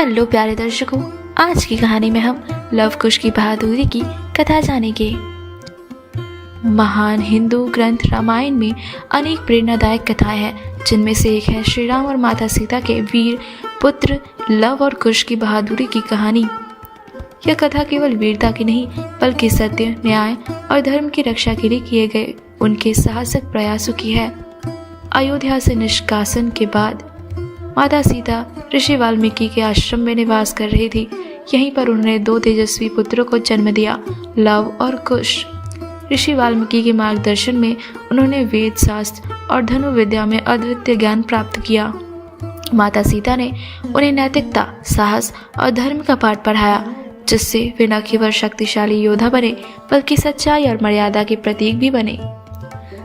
Hello प्यारे दर्शकों, आज की कहानी में हम लव कुश की बहादुरी की कथा जानेंगे। महान हिंदू ग्रंथ रामायण में अनेक प्रेरणादायक कथाएं हैं, जिनमें से एक है श्री राम और माता सीता के वीर पुत्र लव और कुश की बहादुरी की कहानी। यह कथा केवल वीरता की नहीं, बल्कि सत्य, न्याय और धर्म की रक्षा के लिए किए गए उनके साहसिक प्रयासों की है। अयोध्या से निष्कासन के बाद माता सीता ऋषि वाल्मीकि के आश्रम में निवास कर रही थी। यहीं पर उन्होंने 2 तेजस्वी पुत्रों को जन्म दिया, लव और कुश। ऋषि वाल्मीकि के मार्गदर्शन में उन्होंने वेद शास्त्र और धनुर्विद्या में अद्वितीय ज्ञान प्राप्त किया। माता सीता ने उन्हें नैतिकता, साहस और धर्म का पाठ पढ़ाया, जिससे वे न केवल शक्तिशाली योद्धा बने, बल्कि सच्चाई और मर्यादा के प्रतीक भी बने।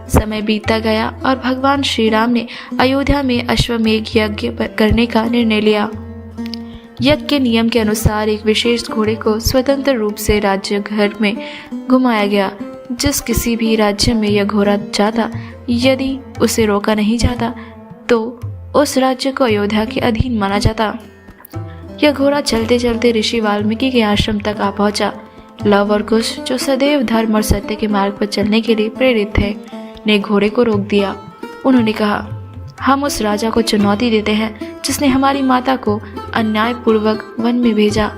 समय बीतता गया और भगवान श्री राम ने अयोध्या में अश्वमेघ यज्ञ करने का निर्णय लिया। यज्ञ के नियम के अनुसार एक विशेष घोड़े को स्वतंत्र रूप से राज्य घर में घुमाया गया। जिस किसी भी राज्य में यह घोड़ा जाता, यदि उसे रोका नहीं जाता तो उस राज्य को अयोध्या के अधीन माना जाता। यह घोड़ा चलते चलते ऋषि वाल्मीकि के आश्रम तक आ पहुंचा। लव और कुश, जो सदैव धर्म और सत्य के मार्ग पर चलने के लिए प्रेरित थे, ने घोड़े को रोक दिया। उन्होंने कहा, हम उस राजा को चुनौती देते हैं जिसने हमारी माता को अन्यायपूर्वक वन में भेजा।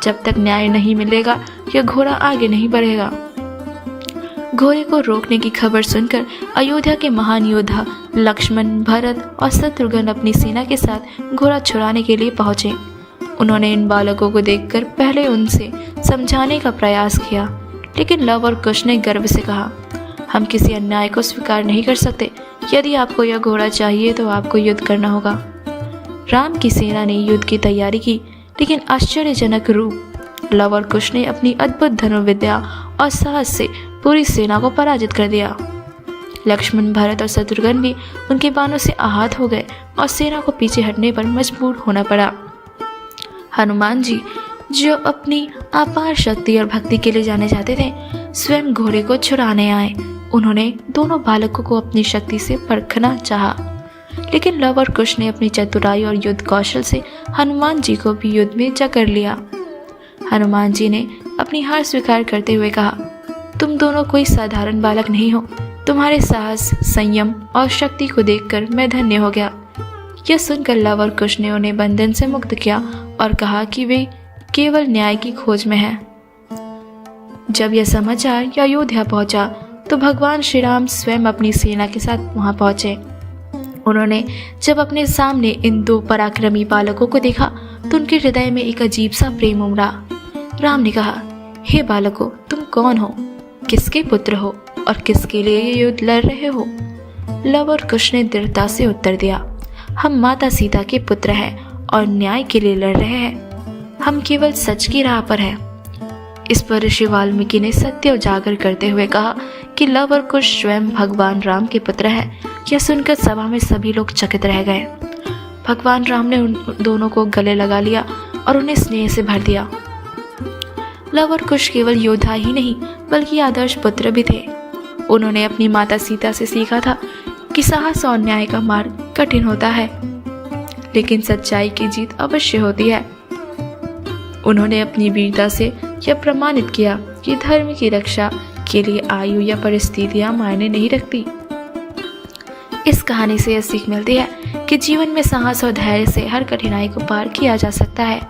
जब तक न्याय नहीं मिलेगा, यह घोड़ा आगे नहीं बढ़ेगा। घोड़े को रोकने की खबर सुनकर अयोध्या के महान योद्धा लक्ष्मण, भरत और शत्रुघ्न अपनी सेना के साथ घोड़ा छुड़ाने के लिए पहुंचे। उन्होंने इन बालकों को देखकर पहले उनसे समझाने का प्रयास किया, लेकिन लव और कुश ने गर्व से कहा, हम किसी अन्याय को स्वीकार नहीं कर सकते। यदि आपको यह घोड़ा चाहिए तो आपको युद्ध करना होगा। राम की सेना ने युद्ध की तैयारी की, लेकिन आश्चर्यजनक रूप लव और कुश ने अपनी अद्भुत धनुर्विद्या और साहस से पूरी सेना को पराजित कर दिया। लक्ष्मण, भरत और शत्रुघ्न भी उनके बाणों से आहत हो गए और सेना को पीछे हटने पर मजबूर होना पड़ा। हनुमान जी, जो अपनी अपार शक्ति और भक्ति के लिए जाने जाते थे, स्वयं घोड़े को छुड़ाने आए। उन्होंने दोनों बालकों को अपनी शक्ति से परखना चाहा, लेकिन लव और कुश ने अपनी चतुराई और युद्ध कौशल से हनुमान जी को भी युद्ध में जकड़ लिया। हनुमान जी ने अपनी हार स्वीकार करते हुए कहा, तुम दोनों कोई साधारण बालक नहीं हो। तुम्हारे साहस, संयम और शक्ति को देखकर मैं धन्य हो गया। यह सुनकर लव और कुश ने उन्हें बंधन से मुक्त किया और कहा कि वे केवल न्याय की खोज में हैं। जब यह समाचार अयोध्या पहुंचा तो भगवान श्री राम स्वयं अपनी सेना के साथ वहां पहुंचे। उन्होंने जब अपने सामने इन 2 पराक्रमी बालकों को देखा तो उनके हृदय में एक अजीब सा प्रेम उमड़ा। राम ने कहा, हे बालकों, तुम कौन हो, किसके पुत्र हो और किसके लिए ये युद्ध लड़ रहे हो? लव और कुश ने दृढ़ता से उत्तर दिया, हम माता सीता के पुत्र हैं और न्याय के लिए लड़ रहे हैं। हम केवल सच की राह पर हैं। इस पर ऋषि वाल्मीकि ने सत्य उजागर करते हुए कहा कि लव और कुश स्वयं भगवान राम के पुत्र हैं। यह सुनकर सभा में सभी लोग चकित रह गए। भगवान राम ने उन दोनों को गले लगा लिया और उन्हें स्नेह से भर दिया। लव और कुश केवल योद्धा ही नहीं, बल्कि आदर्श पुत्र भी थे। उन्होंने अपनी माता सीता से सीखा था कि साहस और न्याय का मार्ग कठिन होता है, लेकिन सच्चाई की जीत अवश्य होती है। उन्होंने अपनी वीरता से यह प्रमाणित किया कि धर्म की रक्षा के लिए आयु या परिस्थितियां मायने नहीं रखती। इस कहानी से यह सीख मिलती है कि जीवन में साहस और धैर्य से हर कठिनाई को पार किया जा सकता है।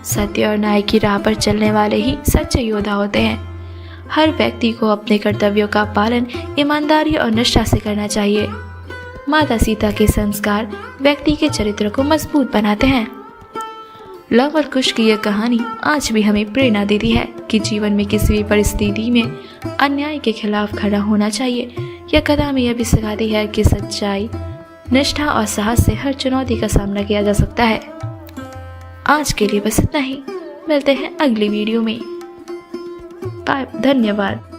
सत्य और न्याय की राह पर चलने वाले ही सच्चे योद्धा होते हैं। हर व्यक्ति को अपने कर्तव्यों का पालन ईमानदारी और निष्ठा से करना चाहिए। माता सीता के संस्कार व्यक्ति के चरित्र को मजबूत बनाते हैं। लव और कुश की यह कहानी आज भी हमें प्रेरणा देती है कि जीवन में किसी भी परिस्थिति में अन्याय के खिलाफ खड़ा होना चाहिए। यह कथा हमें यह भी सिखाती है कि सच्चाई, निष्ठा और साहस से हर चुनौती का सामना किया जा सकता है। आज के लिए बस इतना ही। मिलते हैं अगली वीडियो में। धन्यवाद।